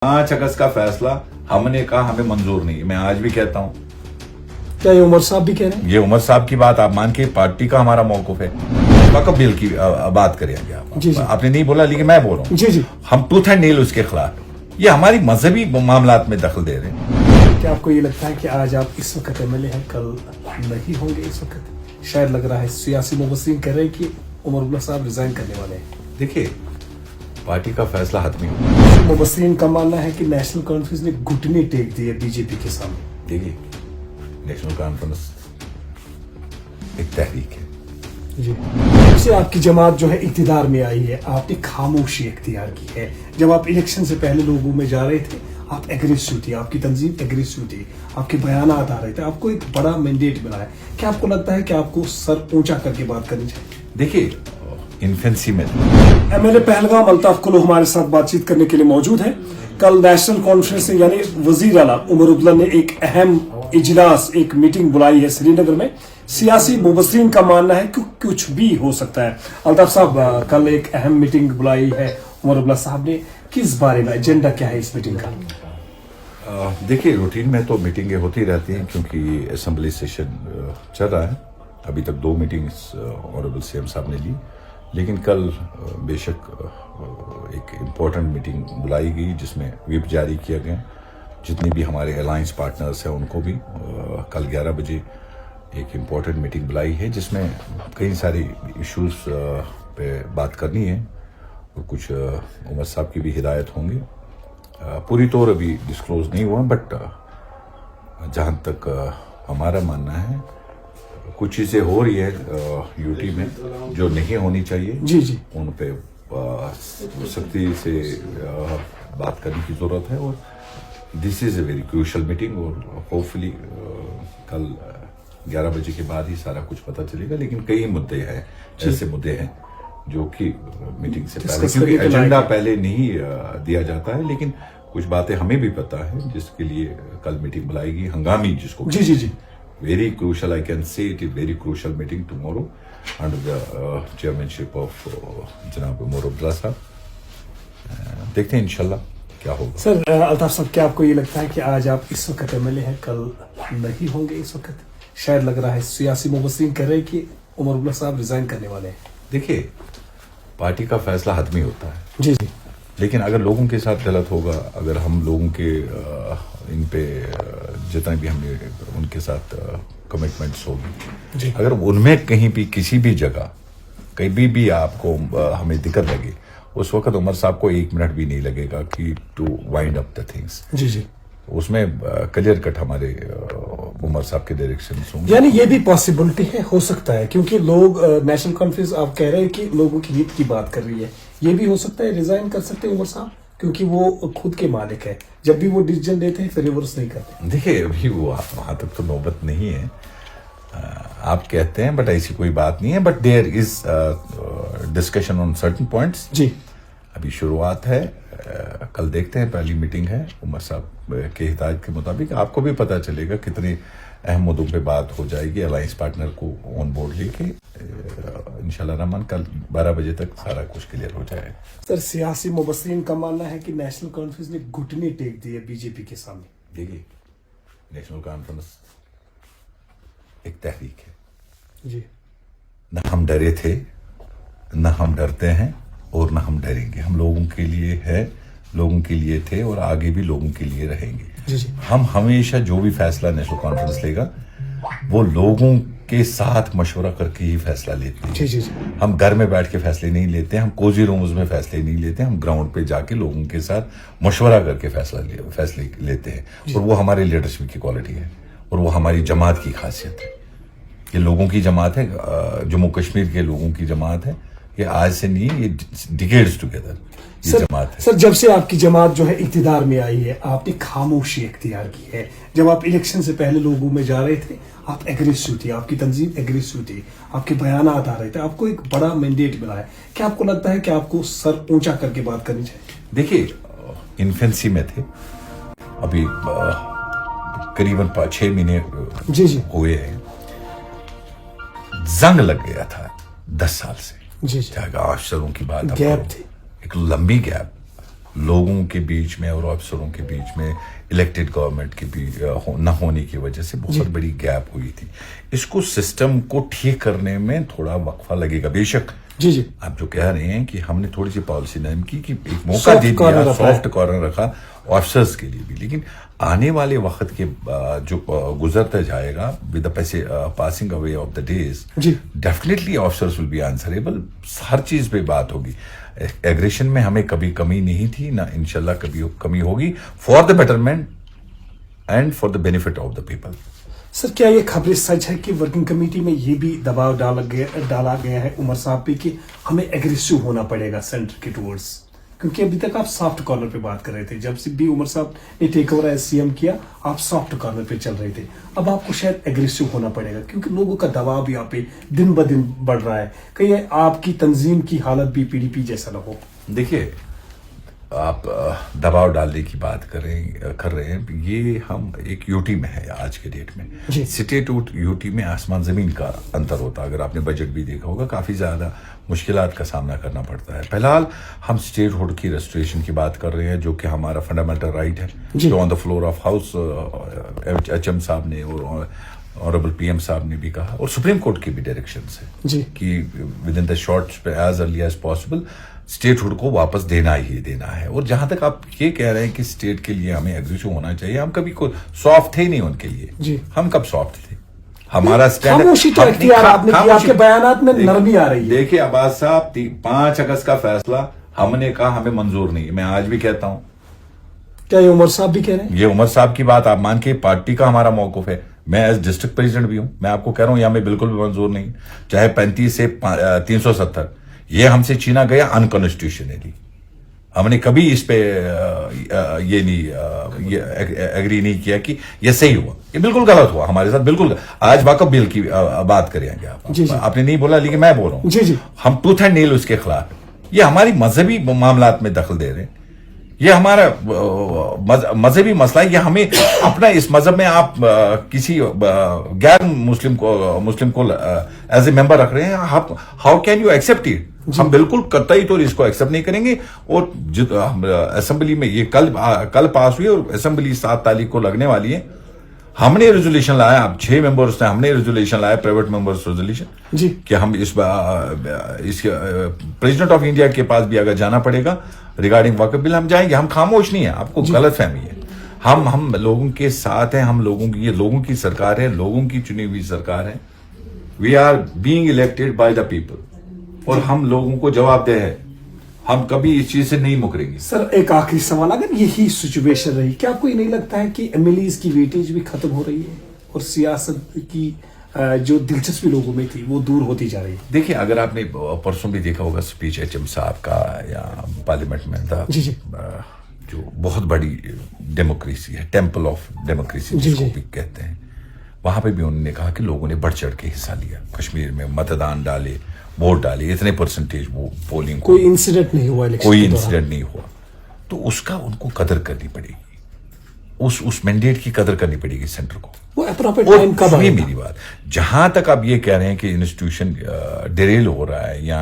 5 अगस्त का फैसला हमने कहा हमें मंजूर नहीं। मैं आज भी कहता हूँ, क्या ये उमर साहब भी कह रहे हैं? ये उमर साहब की बात आप मान के पार्टी का हमारा मौकूफ है। वक्फ बिल की बात करेंगे आप। जी, जी। आपने नहीं बोला लेकिन मैं बोल रहा हूँ। जी जी। हम टूथ एंड नेल उसके खिलाफ। ये हमारी मजहबी मामलात में दखल दे रहे हैं। क्या आपको ये लगता है कि आज आप इस वक्त एमएलए हैं, कल नहीं होंगे? इस वक्त शायद लग रहा है सियासी मुबस्सिरीन कह रहे हैं कि उमर अब्दुल्ला साहब रिजाइन करने वाले हैं। देखिए, पार्टी का फैसला हतमी होगा। मुबस्सिरीन का मानना है कि नेशनल कॉन्फ्रेंस ने घुटने टेक दिए बीजेपी के सामने। देखिए, नेशनल कॉन्फ्रेंस एक तहरीक है जी। जब से आपकी जमात जो है इक़्तिदार में आई है, आपने खामोशी इख्तियार की है। जब आप इलेक्शन से पहले लोगों में जा रहे थे, आप एग्रेसिव थी, आपकी तंजीम एग्रेसिव थी, आपके बयानात आ रहे थे, आपको एक बड़ा मैंडेट मिला है। क्या आपको लगता है कि आपको सर ऊंचा करके बात करनी चाहिए? देखिए, इन्फेंसी में एमएलए पहलगाम अल्ताफ कुल्लू हमारे साथ बातचीत करने के लिए मौजूद है। कल नेशनल कॉन्फ्रेंस ने यानी वजीर आला उमर अब्दुल्ला ने एक अहम इजलास, एक मीटिंग बुलाई है श्रीनगर में। सियासी मुबस्सिरीन का मानना है कि कुछ भी हो सकता है। अल्ताफ साहब, कल एक अहम मीटिंग बुलाई है उमर अब्दुल्ला साहब ने, किस बारे में, एजेंडा क्या है इस मीटिंग का? देखिए, रूटीन में तो मीटिंगें होती रहती हैं क्योंकि असेंबली सेशन चल रहा है। अभी तक 2 मीटिंग्स ऑनरेबल सीएम साहब ने ली, लेकिन कल बेशक एक इम्पोर्टेंट मीटिंग बुलाई गई जिसमें व्हिप जारी किया गया। जितने भी हमारे अलायंस पार्टनर्स हैं उनको भी कल 11 बजे एक इम्पोर्टेंट मीटिंग बुलाई है जिसमें कई सारे इश्यूज पे बात करनी है और कुछ उमर साहब की भी हिदायत होंगी। पूरी तौर अभी डिस्क्लोज नहीं हुआ, बट जहाँ तक हमारा मानना है कुछ चीज़ें हो रही है यूटी में जो नहीं होनी चाहिए। जी जी। उन पे सख्ती से बात करने की जरूरत है और this is a very crucial meeting और होपफुली कल 11 बजे के बाद ही सारा कुछ पता चलेगा। लेकिन कई मुद्दे हैं, ऐसे मुद्दे हैं जो कि मीटिंग से पहले, क्योंकि एजेंडा पहले नहीं दिया जाता है, लेकिन कुछ बातें हमें भी पता है जिसके लिए कल मीटिंग बुलाएगी हंगामी, जिसको जी जी जी। very crucial, I can say it is very crucial meeting tomorrow under the chairmanship of जनाब उमर अब्दुल्ला साहब। देखते हैं इंशाल्लाह क्या होगा। सर, अल्ताफ साहब, क्या आपको ये लगता है कि आज आप इस वक्त एमएलए हैं, कल नहीं होंगे? इस वक्त शायद लग रहा है सियासी मुबस्सिरीन कह रहे हैं कि उमर अब्दुल्ला साहब रिजाइन करने वाले हैं। देखिए, पार्टी का फैसला हतमी होता है। जी जी। लेकिन अगर लोगों के साथ गलत होगा, अगर हम लोगों के इन पे जितने भी हमने उनके साथ कमिटमेंट्स होगी, अगर उनमें कहीं भी किसी भी जगह कहीं भी आपको हमें दिक्कत लगे, उस वक्त उमर साहब को 1 मिनट भी नहीं लगेगा कि to wind up the things. जी जी। उसमें क्लियर कट हमारे उमर साहब के डायरेक्शन होंगे। यानी ये भी पॉसिबिलिटी है, हो सकता है, क्योंकि लोग नेशनल कॉन्फ्रेंस आप कह रहे हैं कि लोगों की हित की बात कर रही है। ये भी हो सकता है रिजाइन कर सकते हैं उमर साहब, क्योंकि वो खुद के मालिक है। जब भी वो डिसीजन देते हैं फिर रिवर्स नहीं करते। देखिए, अभी वो वहां तक तो नौबत नहीं है। आप कहते हैं, बट ऐसी कोई बात नहीं है। But there is discussion on certain points. जी। अभी शुरुआत है, कल देखते हैं, पहली मीटिंग है। उमर साहब के हिदायत के मुताबिक आपको भी पता चलेगा कितने अहम मुद्दों पे बात हो जाएगी। अलायंस पार्टनर को ऑन बोर्ड लेके इंशाल्लाह रहमान कल 12 बजे तक सारा कुछ क्लियर हो जाएगा। सर, सियासी मुबस्सिरीन का मानना है कि नेशनल कॉन्फ्रेंस ने घुटने टेक दिए बीजेपी के सामने। देखिए, नेशनल कॉन्फ्रेंस एक तहरीक है जी। न हम डरे थे, न हम डरते हैं और न हम डरेंगे। हम लोगों के लिए है, लोगों के लिए थे और आगे भी लोगों के लिए रहेंगे। जी जी। हम हमेशा जो भी फैसला नेशनल कॉन्फ्रेंस लेगा वो लोगों के साथ मशवरा करके ही फैसला लेते हैं। जी जी जी। हम घर में बैठ के फैसले नहीं लेते, हम कोजी रूम्स में फैसले नहीं लेते, हम ग्राउंड पे जाके लोगों के साथ मशवरा करके फैसले लेते हैं। और वो हमारे लीडरशिप की क्वालिटी है और वो हमारी जमात की खासियत है। ये लोगों की जमात है, जम्मू कश्मीर के लोगों की जमात है। ये आज से नहीं, ये डिकेड्स टुगेदर ये जमात है। सर, जब से आपकी जमात जो है इक़्तिदार में आई है, आपने खामोशी इख्तियार की है। जब आप इलेक्शन से पहले लोगों में जा रहे थे, आप एग्रेसिव थी, आपकी तंजीम एग्रेसिव थी, आपके बयानात आ रहे थे, आपको एक बड़ा मैंडेट मिला है। क्या आपको लगता है कि आपको सर ऊंचा करके बात करनी चाहिए? देखिए, इन्फेंसी में थे, अभी करीबन 6 महीने जी जी हुए हैं। जंग लग गया था 10 साल से। जी जी। अफसरों की बात, गैप थी, एक लंबी गैप। लोगों के बीच में और अफसरों के बीच में इलेक्टेड गवर्नमेंट के भी न होने की वजह से बहुत बड़ी गैप हुई थी. इसको सिस्टम को ठीक करने में थोड़ा वक्फा लगेगा. बेशक जी आप जो कह रहे हैं कि हमने थोड़ी सी पॉलिसी नाम की कि एक मौका दे दिया, सॉफ्ट कॉर्नर रखा ऑफिसर्स के लिए भी, लेकिन आने वाले वक्त के जो गुजरता जाएगा with the passing away of the days, definitely officers will be answerable. हर चीज पे बात होगी. एग्रेशन में हमें कभी कमी नहीं थी, ना इंशाल्लाह कभी कमी होगी, for the betterment and for the benefit of the people. Sir, क्या ये खबरें सच है कि वर्किंग कमेटी में ये भी दबाव डाला गया है उमर साहब पे कि हमें एग्रेसिव होना पड़ेगा सेंटर के टूवर्ड्स? क्योंकि अभी तक आप सॉफ्ट कॉर्नर पे बात कर रहे थे, जब से भी उमर साहब ने टेक ओवर एज सीएम किया आप सॉफ्ट कॉर्नर पे चल रहे थे. अब आपको शायद एग्रेसिव होना पड़ेगा क्योंकि लोगों का दबाव यहाँ पे दिन ब दिन बढ़ रहा है. कहीं आपकी तंजीम की हालत भी पीडीपी जैसा ना हो. देखिए, आप दबाव डालने की बात कर रहे हैं. ये हम एक यूटी में है आज के डेट में. स्टेट यूटी में आसमान जमीन का अंतर होता है. अगर आपने बजट भी देखा होगा, काफी ज्यादा मुश्किलात का सामना करना पड़ता है. फिलहाल हम स्टेट हुड की रेस्टोरेशन की बात कर रहे हैं, जो कि हमारा फंडामेंटल राइट है, जो on the floor of house HM साहब ने और ऑनरेबल पीएम साहब ने भी कहा, और सुप्रीम कोर्ट की भी डायरेक्शन है कि within the short as early as possible statehood को वापस देना ही देना है. और जहां तक आप ये कह रहे हैं कि स्टेट के लिए हमें एग्रेसिव होना चाहिए, हम कभी को सॉफ्ट थे नहीं उनके लिए. हम कब सॉफ्ट थे? हमारा स्टैंड आपके बयानात में नरमी आ रही है. देखिए अब्बास साहब, 5 अगस्त का फैसला हमने कहा हमें मंजूर नहीं. मैं आज भी कहता हूं. क्या ये उमर साहब भी कह रहे हैं? ये उमर साहब की बात आप मान के, पार्टी का हमारा मौकूफ है. मैं एज डिस्ट्रिक्ट प्रेसिडेंट भी हूं. मैं आपको कह रहा हूं ये हमें बिल्कुल भी मंजूर नहीं. चाहे 35 से 370 ये हमसे छीना गया अनकॉन्स्टिट्यूशनली. हमने कभी इस पे ये एग्री नहीं किया कि ये सही हुआ. ये बिल्कुल गलत हुआ हमारे साथ, बिल्कुल. आज वाकफ बिल की बात करेंगे आप. आपने नहीं बोला लेकिन मैं बोल रहा हूं. हम टूथ एंड नेल उसके खिलाफ. ये हमारी मजहबी मामलात में दखल दे रहे हैं. ये हमारा मजहबी मसला है. ये हमें अपना इस मजहब में आप किसी गैर मुस्लिम को एज ए मेंबर रख रहे हैं. How can you accept it? हम बिल्कुल कतई तौर इसको एक्सेप्ट नहीं करेंगे. और असेंबली में ये कल पास हुई और असेंबली 7 तारीख को लगने वाली है. हमने रेजोल्यूशन लाया, अब 6 मेंबर्स ने हमने रेजोल्यूशन लाया, प्राइवेट मेंबर्स रेजोल्यूशन, कि हम इस प्रेसिडेंट ऑफ इंडिया के पास भी अगर जाना पड़ेगा रिगार्डिंग वाकफ बिल, हम जाएंगे. हम खामोश नहीं है. आपको गलत फहमी है. हम लोगों के साथ हैं. हम लोगों की, ये लोगों की सरकार है, लोगों की चुनी हुई सरकार है. We are being elected by the people और हम लोगों को जवाबदेह है. हम कभी इस चीज से नहीं मुकरेंगे. सर, एक आखिरी सवाल, अगर यही सिचुएशन रही, क्या आपको ये नहीं लगता है कि एमएलएज की वेटेज भी खत्म हो रही है और सियासत की जो दिलचस्पी लोगों में थी वो दूर होती जा रही है? देखिए, अगर आपने परसों भी देखा होगा स्पीच एचएम साहब का या पार्लियामेंट में था, जो बहुत बड़ी डेमोक्रेसी है, टेम्पल ऑफ डेमोक्रेसी जिसको भी कहते हैं, वहां पे भी उन्होंने कहा कि लोगों ने बढ़ चढ़ के हिस्सा लिया. कश्मीर में मतदान डाले, वोट डाले, इतने परसेंटेज वो पोलिंग. कोई इंसिडेंट नहीं हुआ इलेक्शन, कोई इंसिडेंट नहीं हुआ. तो उसका उनको कदर करनी पड़ेगी. उस मैंडेट की कदर करनी पड़ेगी सेंटर को. वो अप्रोप्रिएट टाइम कब आएगा? मेरी बात, जहां तक आप ये कह रहे हैं कि इंस्टीट्यूशन डिरेल हो रहा है या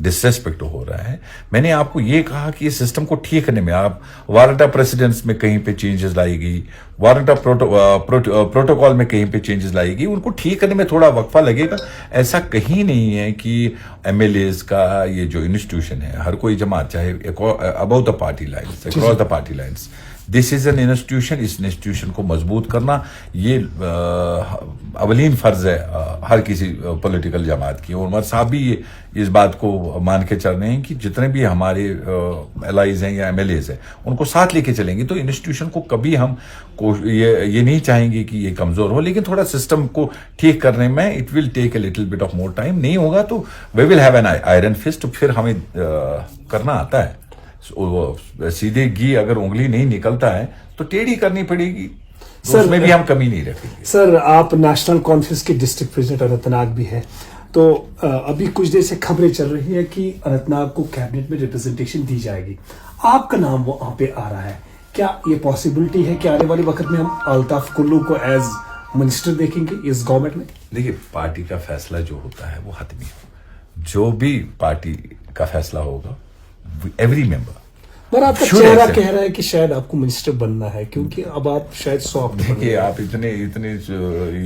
डिसरेस्पेक्ट हो रहा है, मैंने आपको ये कहा कि इस सिस्टम को ठीक करने में आप वारंट ऑफ प्रेसिडेंस में कहीं पे चेंजेस लाएगी, वारंट ऑफ प्रोटोकॉल में कहीं पे चेंजेस लाएगी. उनको ठीक करने में थोड़ा वक्फा लगेगा. ऐसा कहीं नहीं है कि एमएलएज का ये जो इंस्टीट्यूशन है, हर कोई जमात, चाहे about the party lines, across the party lines, this is an institution. इस इंस्टीट्यूशन को मजबूत करना ये अवलीन फर्ज है हर किसी पॉलिटिकल जमात की. और उमर साहब भी इस बात को मान के चल रहे हैं कि जितने भी हमारे एलाइज हैं या एमएलएज हैं उनको साथ लेके चलेंगे. तो इंस्टीट्यूशन को कभी हम ये नहीं चाहेंगे कि ये कमजोर हो, लेकिन थोड़ा सिस्टम को ठीक करने में it will take a little bit of more time. नहीं होगा तो we will have an iron fist. फिर हमें करना आता है. सीधे घी अगर उंगली नहीं निकलता है तो टेढ़ी करनी पड़ेगी. तो उसमें भी हम कमी नहीं रखेंगे. सर, आप नेशनल कॉन्फ्रेंस के डिस्ट्रिक्ट प्रेसिडेंट अनंतनाग भी है, तो अभी कुछ देर से खबरें चल रही है कि अनंतनाग को कैबिनेट में रिप्रेजेंटेशन दी जाएगी. आपका नाम वहां पे आ रहा है. क्या ये पॉसिबिलिटी है कि आने वाले वक्त में हम अल्ताफ कुल्लू को एज मिनिस्टर देखेंगे इस गवर्नमेंट में? देखिए, पार्टी का फैसला जो होता है वो हतमी हो. जो भी पार्टी का फैसला होगा, एवरी मेंबर, पर आपका Should चेहरा accept. कह रहा है कि शायद आपको मिनिस्टर बनना है, क्योंकि अब आप शायद सॉफ्ट देखिए आप इतने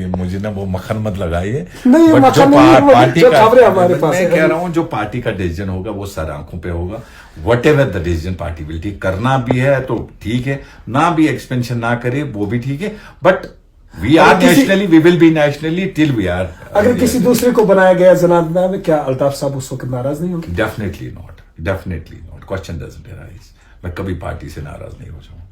ये मुझे ना वो मक्खन मत लगाइए। नहीं, ये But मक्खन जो नहीं है, वो पार्टी जो का खबरें हमारे पास मैं है। कह रहा हूँ जो पार्टी का डिसीजन होगा वो सर आंखों पे होगा। Whatever the decision party will take, करना भी है तो ठीक है, ना भी एक्सपेंशन ना करे वो भी ठीक है, बट वी आर अगर किसी- nationally, we will be nationally till we are. अगर किसी दूसरे को बनाया गया जनाब में, क्या अल्ताफ साहब उस वक्त नाराज नहीं होंगे? Definitely not, question doesn't arise. मैं कभी पार्टी से नाराज नहीं हो जाऊंगा।